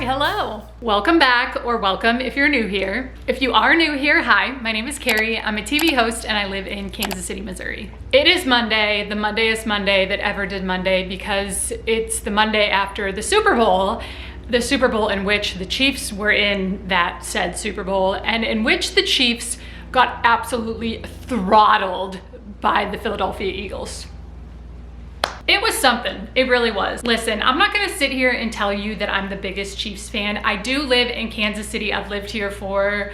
hello. Welcome back, or welcome if you're new here. If you are new here, hi, my name is Carrie. I'm a TV host and I live in Kansas City, Missouri. It is Monday, the Mondayest Monday that ever did Monday, because it's the Monday after the Super Bowl in which the Chiefs were in that said Super Bowl, and in which the Chiefs got absolutely throttled by the Philadelphia Eagles. It was something, it really was. Listen, I'm not gonna sit here and tell you that I'm the biggest Chiefs fan. I do live in Kansas City. I've lived here for,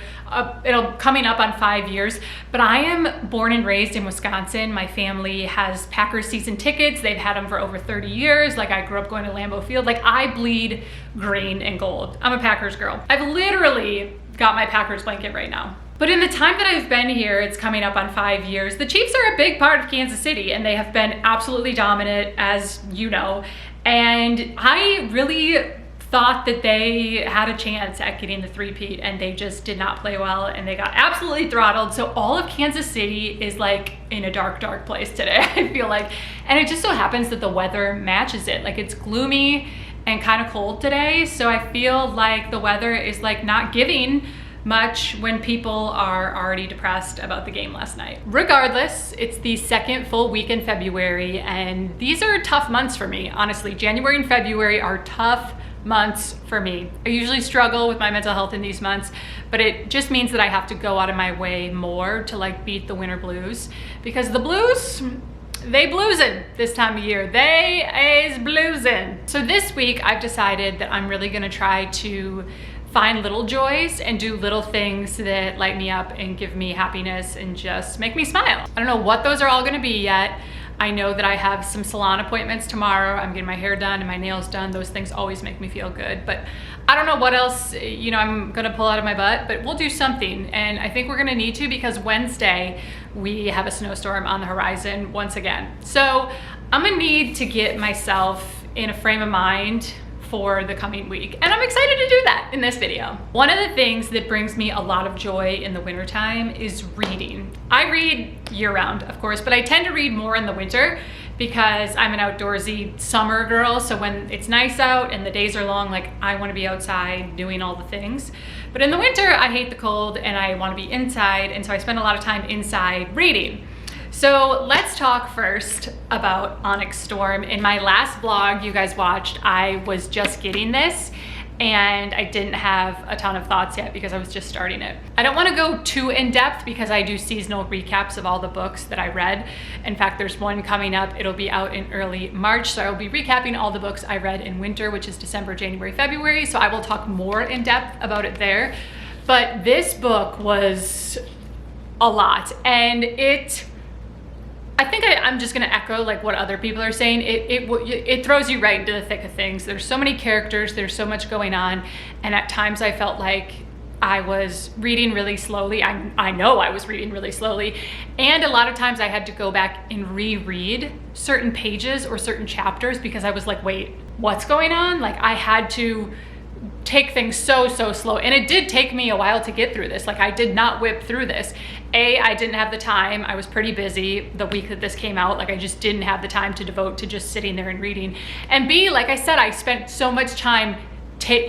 coming up on 5 years, but I am born and raised in Wisconsin. My family has Packers season tickets. They've had them for over 30 years. Like, I grew up going to Lambeau Field. Like, I bleed green and gold. I'm a Packers girl. I've literally got my Packers blanket right now. But in the time that I've been here, it's coming up on 5 years, the Chiefs are a big part of Kansas City, and they have been absolutely dominant, as you know. And I really thought that they had a chance at getting the three-peat, and they just did not play well, and they got absolutely throttled. So all of Kansas City is like in a dark, dark place today, I feel like. And it just so happens that the weather matches it. Like, it's gloomy and kind of cold today, so I feel like the weather is like not giving much when people are already depressed about the game last night. Regardless, it's the second full week in February, and these are tough months for me. Honestly, January and February are tough months for me. I usually struggle with my mental health in these months, but it just means that I have to go out of my way more to like beat the winter blues, because the blues, they bluesin' this time of year. They is bluesin'. So this week I've decided that I'm really gonna try to find little joys and do little things that light me up and give me happiness and just make me smile. I don't know what those are all gonna be yet. I know that I have some salon appointments tomorrow. I'm getting my hair done and my nails done. Those things always make me feel good, but I don't know what else, I'm gonna pull out of my butt, but we'll do something. And I think we're gonna need to, because Wednesday we have a snowstorm on the horizon once again. So I'm gonna need to get myself in a frame of mind for the coming week. And I'm excited to do that in this video. One of the things that brings me a lot of joy in the wintertime is reading. I read year round, of course, but I tend to read more in the winter because I'm an outdoorsy summer girl. So when it's nice out and the days are long, like, I wanna be outside doing all the things. But in the winter, I hate the cold and I wanna be inside. And so I spend a lot of time inside reading. So let's talk first about Onyx Storm. In my last vlog you guys watched, I was just getting this and I didn't have a ton of thoughts yet because I was just starting it. I don't want to go too in depth because I do seasonal recaps of all the books that I read. In fact, there's one coming up. It'll be out in early March. So I will be recapping all the books I read in winter, which is December, January, February. So I will talk more in depth about it there. But this book was a lot, and I think I'm just gonna echo like what other people are saying. It throws you right into the thick of things. There's so many characters, there's so much going on, and at times I felt like I was reading really slowly. I know I was reading really slowly, and a lot of times I had to go back and reread certain pages or certain chapters because I was like, wait, what's going on? Like, I had to take things so slow, and it did take me a while to get through this. Like, I did not whip through this. I didn't have the time. I was pretty busy the week that this came out. Like, I just didn't have the time to devote to just sitting there and reading. And B, like I said, I spent so much time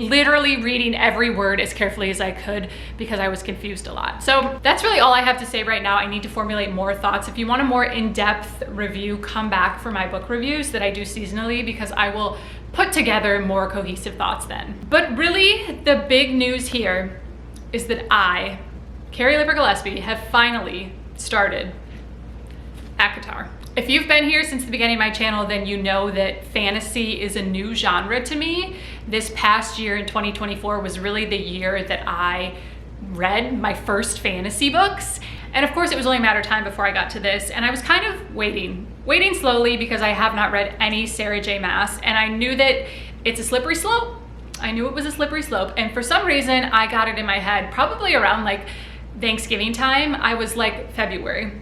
literally reading every word as carefully as I could because I was confused a lot. So that's really all I have to say right now. I need to formulate more thoughts. If you want a more in-depth review, come back for my book reviews that I do seasonally, because I will put together more cohesive thoughts then. But really, the big news here is that I, Carrie Gillespie, have finally started ACOTAR. If you've been here since the beginning of my channel, then you know that fantasy is a new genre to me. This past year in 2024 was really the year that I read my first fantasy books. And of course, it was only a matter of time before I got to this, and I was kind of waiting slowly because I have not read any Sarah J. Maas, and I knew that it's a slippery slope. I knew it was a slippery slope, and for some reason, I got it in my head, probably around like Thanksgiving time. I was like, February.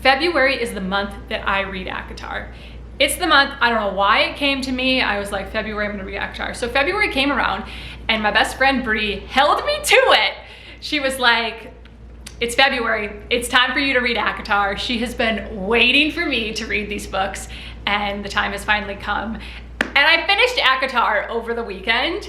February is the month that I read ACOTAR. It's the month, I don't know why it came to me. I was like, February, I'm gonna read ACOTAR. So February came around, and my best friend Bree held me to it. She was like, it's February, it's time for you to read ACOTAR. She has been waiting for me to read these books, and the time has finally come. And I finished ACOTAR over the weekend,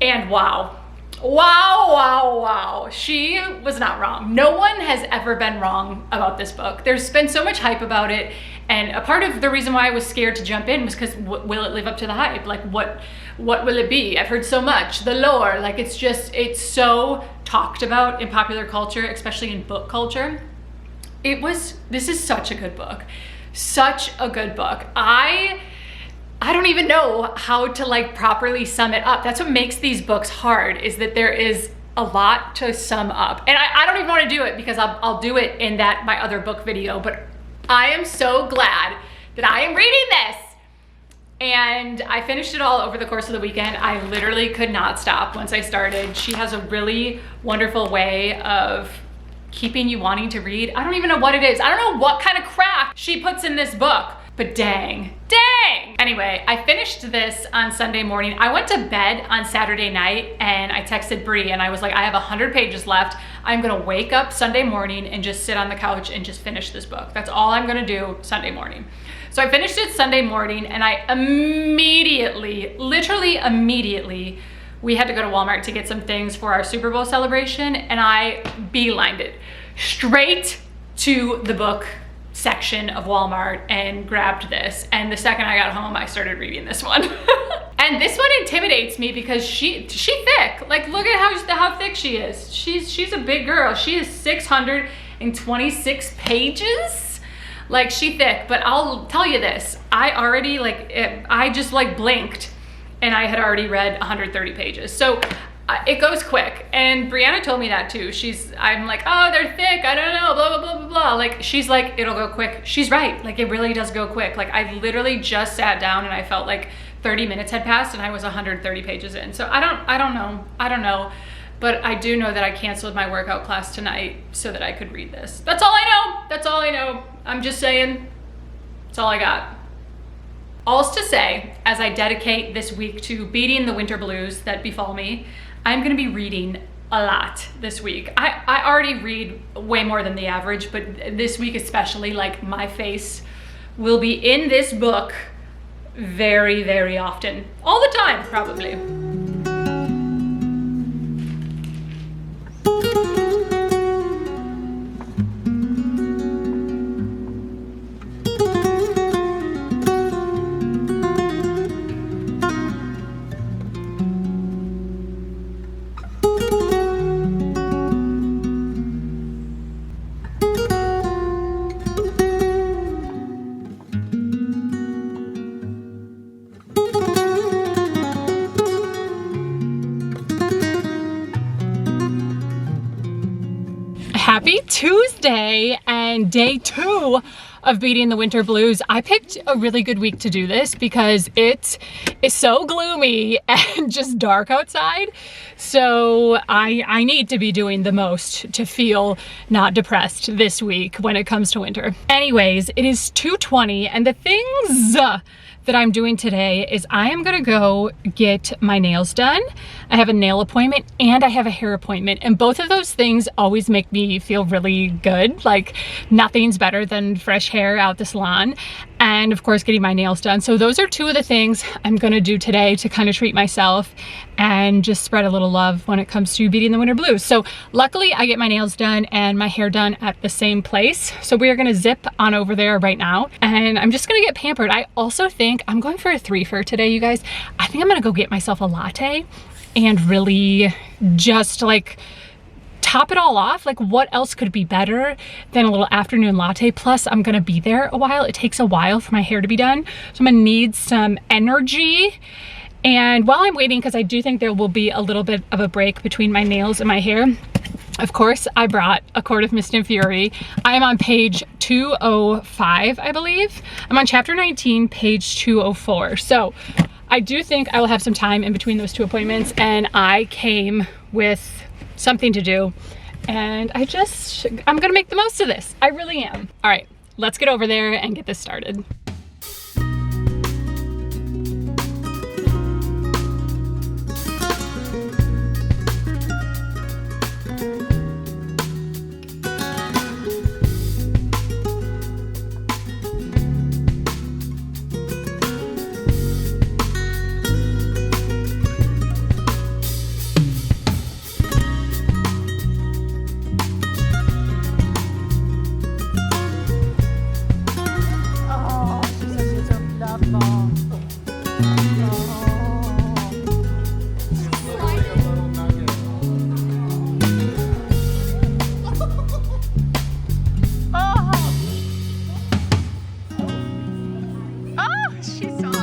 And wow. Wow. She was not wrong. No one has ever been wrong about this book. There's been so much hype about it. And a part of the reason why I was scared to jump in was because will it live up to the hype? Like what will it be? I've heard so much, the lore, like it's so talked about in popular culture, especially in book culture. This is such a good book. Such a good book. I don't even know how to like properly sum it up. That's what makes these books hard, is that there is a lot to sum up. And I don't even want to do it because I'll do it in my other book video, but I am so glad that I am reading this. And I finished it all over the course of the weekend. I literally could not stop once I started. She has a really wonderful way of keeping you wanting to read. I don't even know what it is. I don't know what kind of crap she puts in this book, but dang. Anyway, I finished this on Sunday morning. I went to bed on Saturday night and I texted Bree and I was like, I have 100 pages left. I'm gonna wake up Sunday morning and just sit on the couch and just finish this book. That's all I'm gonna do Sunday morning. So I finished it Sunday morning and I literally immediately, we had to go to Walmart to get some things for our Super Bowl celebration, and I beelined it straight to the book section of Walmart and grabbed this. And the second I got home, I started reading this one. And this one intimidates me because she thick. Like, look at how thick she is. She's a big girl. She is 626 pages. Like, she thick. But I'll tell you this, I just like blinked and I had already read 130 pages. So it goes quick. And Brianna told me that too. I'm like, oh, they're thick, I don't know, blah, blah, blah, blah, blah. Like, she's like, it'll go quick. She's right, like it really does go quick. Like, I literally just sat down and I felt like 30 minutes had passed and I was 130 pages in. So I don't know. But I do know that I canceled my workout class tonight so that I could read this. That's all I know. I'm just saying, that's all I got. All's to say, as I dedicate this week to beating the winter blues that befall me, I'm gonna be reading a lot this week. I already read way more than the average, but this week especially, like, my face will be in this book very, very often. All the time, probably. Happy Tuesday and day 2 of beating the winter blues. I picked a really good week to do this because it is so gloomy and just dark outside. So I need to be doing the most to feel not depressed this week when it comes to winter. Anyways, it is 2:20 and the things that I'm doing today is I am gonna go get my nails done. I have a nail appointment and I have a hair appointment, and both of those things always make me feel really good. Like, nothing's better than fresh hair out the salon, and of course getting my nails done. So those are 2 of the things I'm gonna do today to kind of treat myself and just spread a little love when it comes to beating the winter blues. So luckily I get my nails done and my hair done at the same place. So we are gonna zip on over there right now and I'm just gonna get pampered. I also think I'm going for a 3-fer today, you guys. I think I'm gonna go get myself a latte and really just like top it all off. Like, what else could be better than a little afternoon latte? Plus I'm gonna be there a while. It takes a while for my hair to be done, so I'm gonna need some energy. And while I'm waiting, because I do think there will be a little bit of a break between my nails and my hair, of course I brought A Court of Mist and Fury. I am on page 205, I believe. I'm on chapter 19, page 204. So I do think I will have some time in between those 2 appointments, and I came with something to do, and I'm gonna make the most of this. I really am. All right, let's get over there and get this started. She's soft.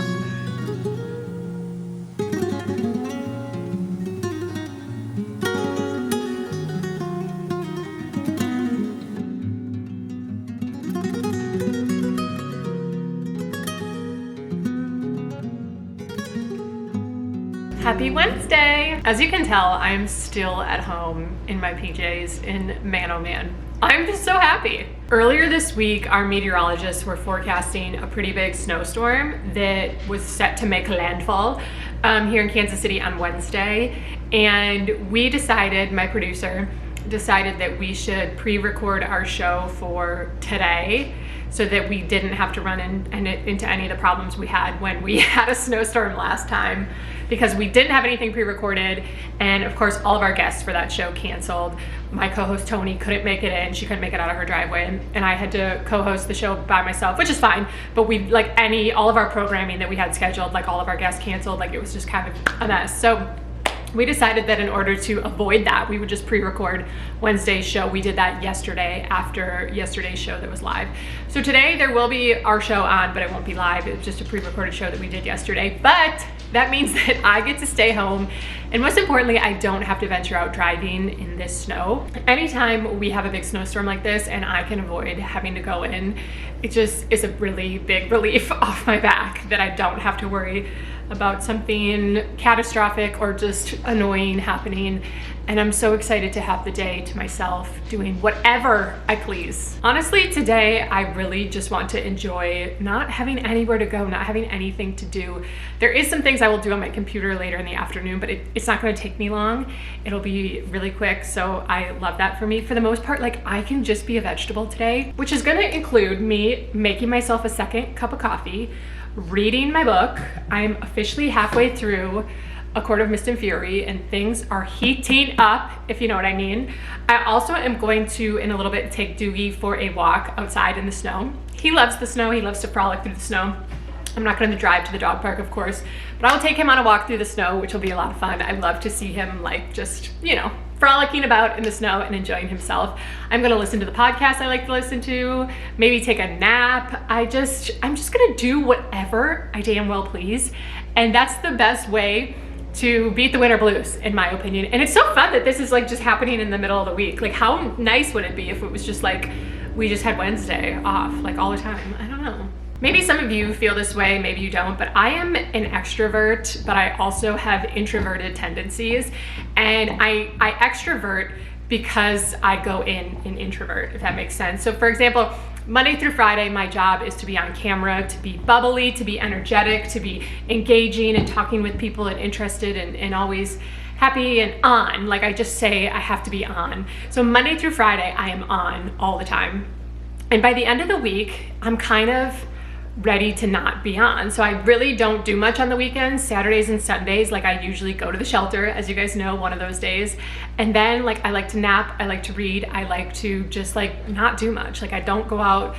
Happy Wednesday! As you can tell, I'm still at home in my PJs, and man oh man, I'm just so happy. Earlier this week, our meteorologists were forecasting a pretty big snowstorm that was set to make landfall here in Kansas City on Wednesday. And we decided, my producer decided that we should pre-record our show for today so that we didn't have to run into any of the problems we had when we had a snowstorm last time, because we didn't have anything pre-recorded, and of course all of our guests for that show canceled. My co-host Tony couldn't make it in, she couldn't make it out of her driveway, and I had to co-host the show by myself, which is fine, but we, like, all of our programming that we had scheduled, like all of our guests canceled, like it was just kind of a mess. So we decided that in order to avoid that, we would just pre-record Wednesday's show. We did that yesterday after yesterday's show that was live. So today there will be our show on, but it won't be live. It's just a pre-recorded show that we did yesterday. But that means that I get to stay home, and most importantly, I don't have to venture out driving in this snow. Anytime we have a big snowstorm like this and I can avoid having to go in, it just is a really big relief off my back that I don't have to worry about something catastrophic or just annoying happening. And I'm so excited to have the day to myself, doing whatever I please. Honestly, today I really just want to enjoy not having anywhere to go, not having anything to do. There is some things I will do on my computer later in the afternoon, but it's not going to take me long. It'll be really quick, so I love that for me. For the most part, like, I can just be a vegetable today, which is going to include me making myself a second cup of coffee, reading my book. I'm officially halfway through A Court of Mist and Fury, and things are heating up, if you know what I mean. I also am going to, in a little bit, take Doogie for a walk outside in the snow. He loves the snow. He loves to frolic through the snow. I'm not going to drive to the dog park, of course, but I'll take him on a walk through the snow, which will be a lot of fun. I love to see him, like, just, you know, frolicking about in the snow and enjoying himself. I'm gonna listen to the podcast I like to listen to, maybe take a nap. I'm just gonna do whatever I damn well please. And that's the best way to beat the winter blues, in my opinion. And it's so fun that this is like just happening in the middle of the week. Like, how nice would it be if it was just like, we just had Wednesday off, like, all the time? I don't know. Maybe some of you feel this way, maybe you don't, but I am an extrovert, but I also have introverted tendencies. And I extrovert because I go in an introvert, if that makes sense. So for example, Monday through Friday, my job is to be on camera, to be bubbly, to be energetic, to be engaging and talking with people and interested and always happy and on. Like, I just say I have to be on. So Monday through Friday, I am on all the time. And by the end of the week, I'm kind of ready to not be on. So I really don't do much on the weekends. Saturdays and Sundays, like, I usually go to the shelter, as you guys know, one of those days. And then, like, I like to nap, I like to read, I like to just, like, not do much. Like, I don't go out,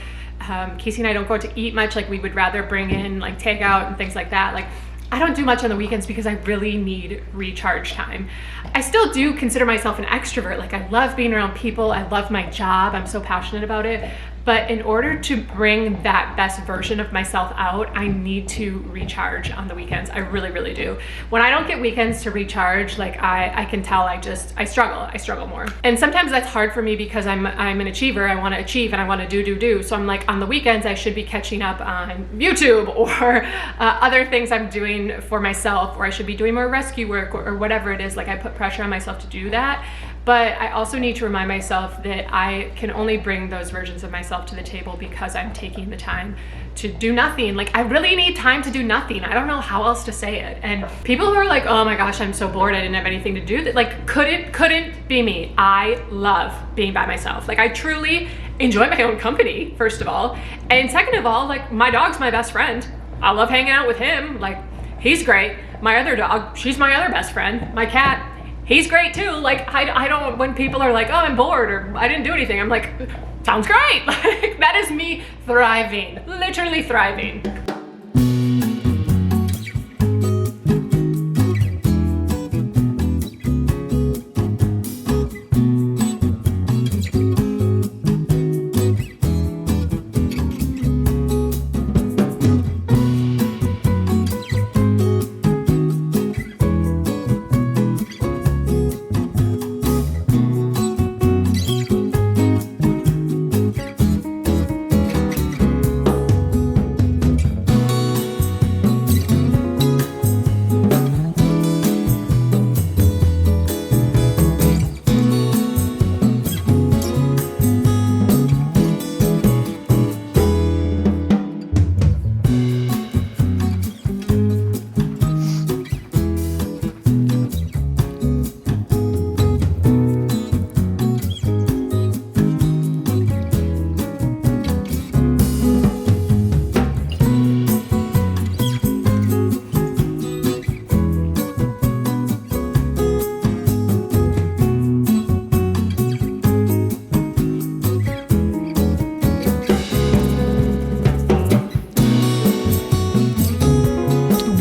Casey and I don't go out to eat much. Like, we would rather bring in, like, takeout and things like that. Like, I don't do much on the weekends because I really need recharge time. I still do consider myself an extrovert. Like, I love being around people. I love my job. I'm so passionate about it. But in order to bring that best version of myself out, I need to recharge on the weekends. I really, really do. When I don't get weekends to recharge, like, I can tell I struggle more. And sometimes that's hard for me because I'm an achiever. I want to achieve and I want to do. So I'm like, on the weekends, I should be catching up on YouTube or other things I'm doing for myself, or I should be doing more rescue work or whatever it is. Like, I put pressure on myself to do that. But I also need to remind myself that I can only bring those versions of myself to the table because I'm taking the time to do nothing. Like, I really need time to do nothing. I don't know how else to say it. And people who are like, oh my gosh, I'm so bored, I didn't have anything to do, that, like, couldn't be me. I love being by myself. Like, I truly enjoy my own company, first of all. And second of all, like, my dog's my best friend. I love hanging out with him. Like, he's great. My other dog, she's my other best friend. My cat, he's great too. Like, I don't, when people are like, oh, I'm bored or I didn't do anything, I'm like, sounds great. Like, that is me thriving, literally thriving.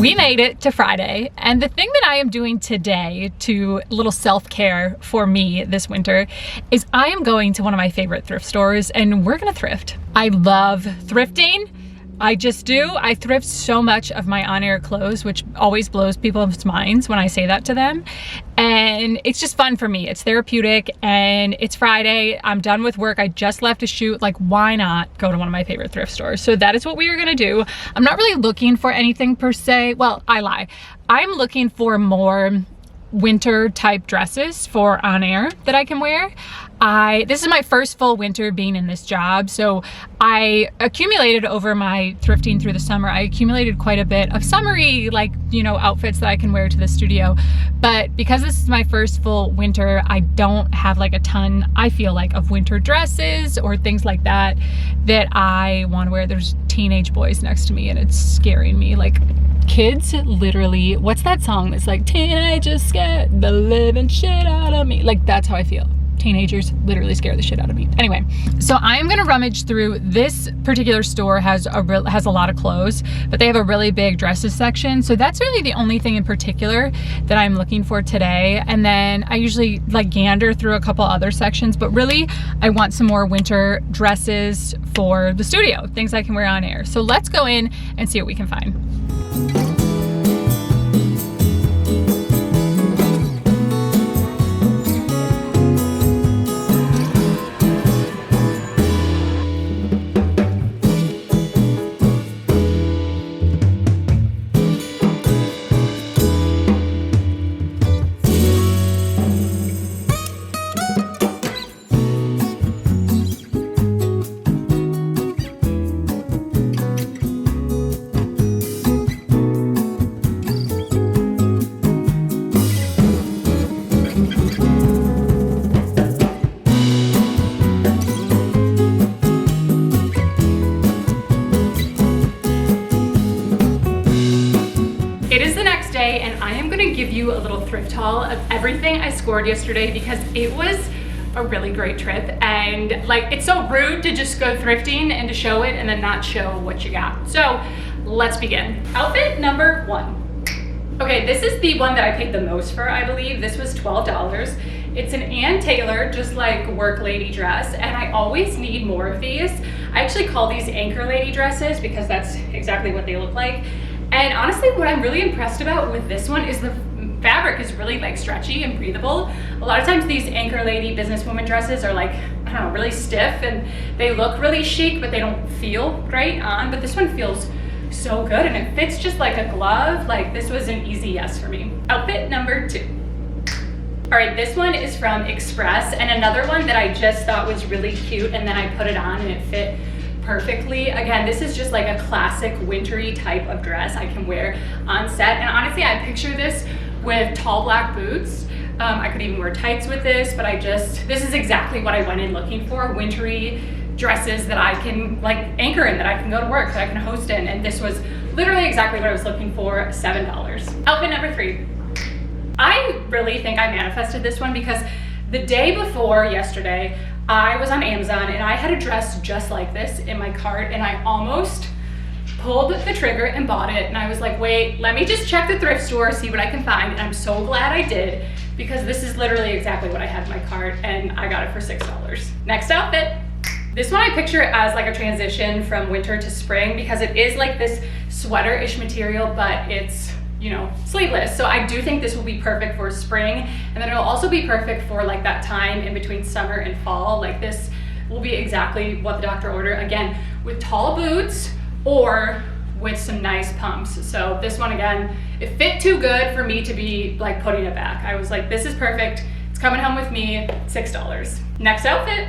We made it to Friday, and the thing that I am doing today to little self-care for me this winter is I am going to one of my favorite thrift stores and we're gonna thrift. I love thrifting. I just do. I thrift so much of my on-air clothes, which always blows people's minds when I say that to them. And it's just fun for me. It's therapeutic, and it's Friday. I'm done with work. I just left a shoot. Like, why not go to one of my favorite thrift stores? So that is what we are gonna do. I'm not really looking for anything per se. Well, I lie. I'm looking for more winter type dresses for on air that I can wear. This is my first full winter being in this job, so I accumulated over my thrifting through the summer, I accumulated quite a bit of summery, like, you know, outfits that I can wear to the studio. But because this is my first full winter, I don't have like a ton, I feel like, of winter dresses or things like that I want to wear. There's teenage boys next to me and it's scaring me. Like, kids literally, what's that song that's like, teenagers scared the living shit out of me? Like, that's how I feel. Teenagers literally scare the shit out of me. Anyway, so I'm gonna rummage through. This particular store has a lot of clothes, but they have a really big dresses section. So that's really the only thing in particular that I'm looking for today. And then I usually like gander through a couple other sections, but really I want some more winter dresses for the studio, things I can wear on air. So let's go in and see what we can find. And I am gonna give you a little thrift haul of everything I scored yesterday because it was a really great trip. And like, it's so rude to just go thrifting and to show it and then not show what you got. So let's begin. Outfit number 1. Okay, this is the one that I paid the most for, I believe. This was $12. It's an Ann Taylor, just like work lady dress, and I always need more of these. I actually call these anchor lady dresses because that's exactly what they look like. And honestly, what I'm really impressed about with this one is the fabric is really like stretchy and breathable. A lot of times these anchor lady businesswoman dresses are like, I don't know, really stiff and they look really chic, but they don't feel great on. But this one feels so good and it fits just like a glove. Like, this was an easy yes for me. Outfit number 2. All right, this one is from Express, and another one that I just thought was really cute, and then I put it on and it fit perfectly. Again, this is just like a classic wintry type of dress I can wear on set. And honestly, I picture this with tall black boots. I could even wear tights with this, but this is exactly what I went in looking for, wintry dresses that I can like anchor in, that I can go to work, that I can host in. And this was literally exactly what I was looking for, $7. Outfit number 3. I really think I manifested this one because the day before yesterday, I was on Amazon and I had a dress just like this in my cart and I almost pulled the trigger and bought it. And I was like, wait, let me just check the thrift store, see what I can find. And I'm so glad I did because this is literally exactly what I had in my cart and I got it for $6. Next outfit. This one I picture as like a transition from winter to spring because it is like this sweater-ish material, but it's, you know, sleeveless. So I do think this will be perfect for spring, and then it'll also be perfect for like that time in between summer and fall. Like, this will be exactly what the doctor ordered, again, with tall boots or with some nice pumps. So this one, again, it fit too good for me to be like putting it back. I was like, this is perfect. It's coming home with me, $6. Next outfit.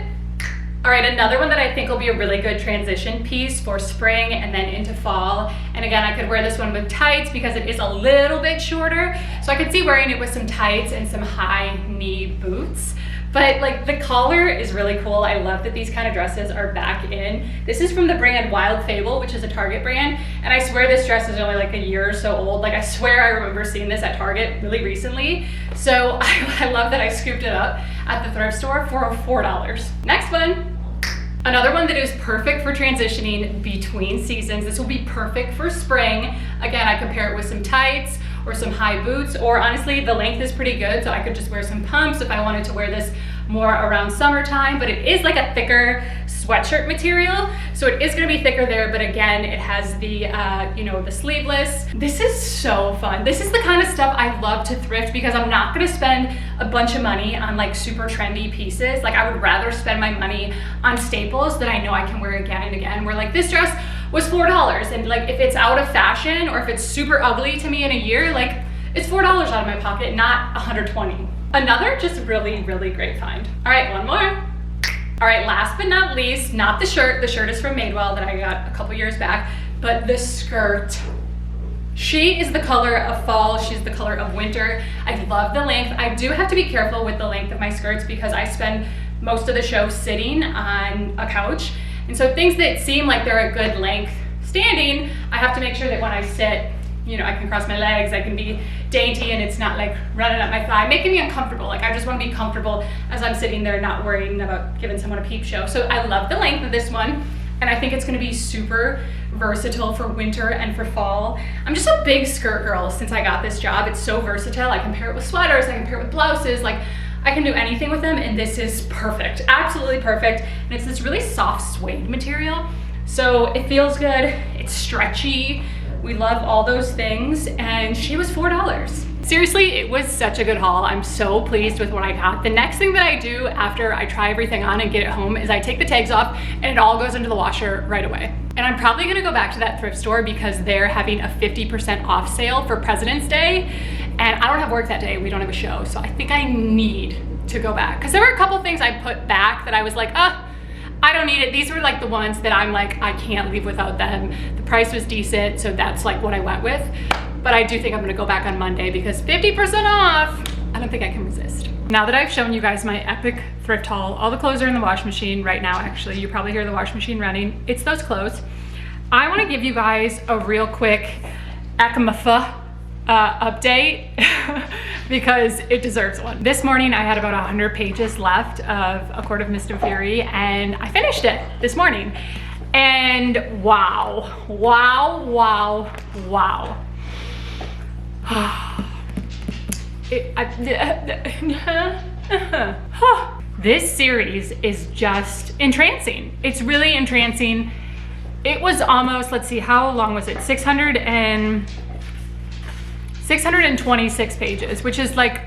All right, another one that I think will be a really good transition piece for spring and then into fall. And again, I could wear this one with tights because it is a little bit shorter. So I could see wearing it with some tights and some high knee boots. But like, the collar is really cool. I love that these kind of dresses are back in. This is from the brand Wild Fable, which is a Target brand. And I swear this dress is only like a year or so old. Like, I swear I remember seeing this at Target really recently. So I love that I scooped it up at the thrift store for $4. Next one. Another one that is perfect for transitioning between seasons. This will be perfect for spring. Again, I compare it with some tights or some high boots, or honestly, the length is pretty good, so I could just wear some pumps if I wanted to wear this more around summertime, but it is like a thicker sweatshirt material, so it is gonna be thicker there, but again, it has the, you know, the sleeveless. This is so fun. This is the kind of stuff I love to thrift because I'm not gonna spend a bunch of money on like super trendy pieces. Like I would rather spend my money on staples that I know I can wear again and again, where like this dress was $4, and like if it's out of fashion or if it's super ugly to me in a year, like it's $4 out of my pocket, not 120. Another just really, really great find. All right, one more. All right, last but not least, not the shirt. The shirt is from Madewell that I got a couple years back, but the skirt. She is the color of fall. She's the color of winter. I love the length. I do have to be careful with the length of my skirts because I spend most of the show sitting on a couch. And so things that seem like they're a good length standing, I have to make sure that when I sit, you know, I can cross my legs, I can be dainty, and it's not like running up my thigh, making me uncomfortable. Like I just want to be comfortable as I'm sitting there, not worrying about giving someone a peep show. So I love the length of this one, and I think it's going to be super versatile for winter and for fall. I'm just a big skirt girl since I got this job. It's so versatile. I can pair it with sweaters, I can pair it with blouses, like I can do anything with them, and this is perfect, absolutely perfect. And it's this really soft suede material, so it feels good, it's stretchy. We love all those things, and she was $4. Seriously, it was such a good haul. I'm so pleased with what I got. The next thing that I do after I try everything on and get it home is I take the tags off and it all goes into the washer right away. And I'm probably gonna go back to that thrift store because they're having a 50% off sale for President's Day, and I don't have work that day, we don't have a show, so I think I need to go back. Because there were a couple things I put back that I was like, I don't need it. These were like the ones that I'm like, I can't leave without them. The price was decent, so that's like what I went with. But I do think I'm gonna go back on Monday because 50% off, I don't think I can resist. Now that I've shown you guys my epic thrift haul, all the clothes are in the wash machine right now, actually. You probably hear the wash machine running. It's those clothes. I wanna give you guys a real quick ACOMAF update because it deserves one. This morning I had about 100 pages left of A Court of Mist and Fury, and I finished it this morning. And wow. This series is just entrancing. It's really entrancing. It was almost, let's see, how long was it? 626 pages, which is like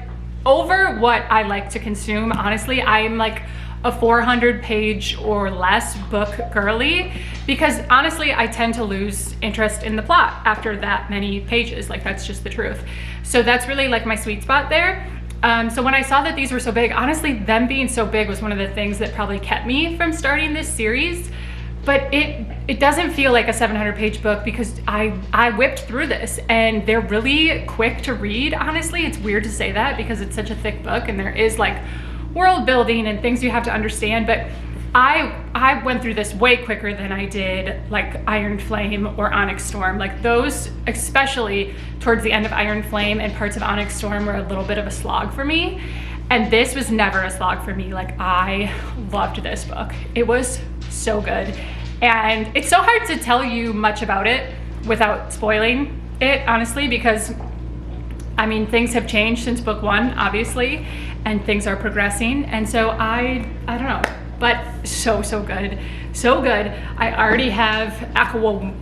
over what I like to consume. Honestly, I'm like a 400 page or less book girly because honestly, I tend to lose interest in the plot after that many pages. Like that's just the truth. So that's really like my sweet spot there. So when I saw that these were so big, honestly, them being so big was one of the things that probably kept me from starting this series. But it doesn't feel like a 700 page book because I whipped through this and they're really quick to read. Honestly, it's weird to say that because it's such a thick book and there is like world building and things you have to understand, but I went through this way quicker than I did like Iron Flame or Onyx Storm. Like those, especially towards the end of Iron Flame and parts of Onyx Storm, were a little bit of a slog for me. And this was never a slog for me. Like I loved this book. It was so good. And it's so hard to tell you much about it without spoiling it, honestly, because I mean, things have changed since book one, obviously, and things are progressing. And so I don't know, but so good, so good. I already have Aqua,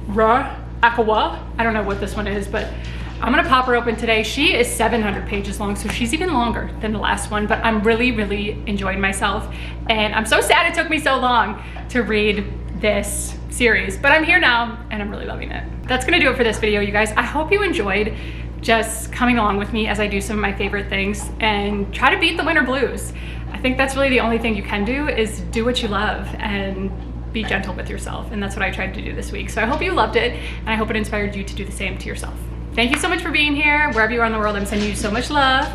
I don't know what this one is, but I'm gonna pop her open today. She is 700 pages long, so she's even longer than the last one, but I'm really enjoying myself. And I'm so sad it took me so long to read this series, but I'm here now and I'm really loving it. That's gonna do it for this video, you guys. I hope you enjoyed just coming along with me as I do some of my favorite things and try to beat the winter blues. I think that's really the only thing you can do is do what you love and be gentle with yourself. And that's what I tried to do this week. So I hope you loved it and I hope it inspired you to do the same to yourself. Thank you so much for being here. Wherever you are in the world, I'm sending you so much love.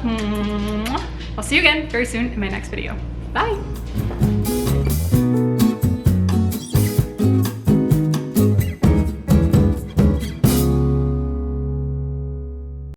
I'll see you again very soon in my next video. Bye.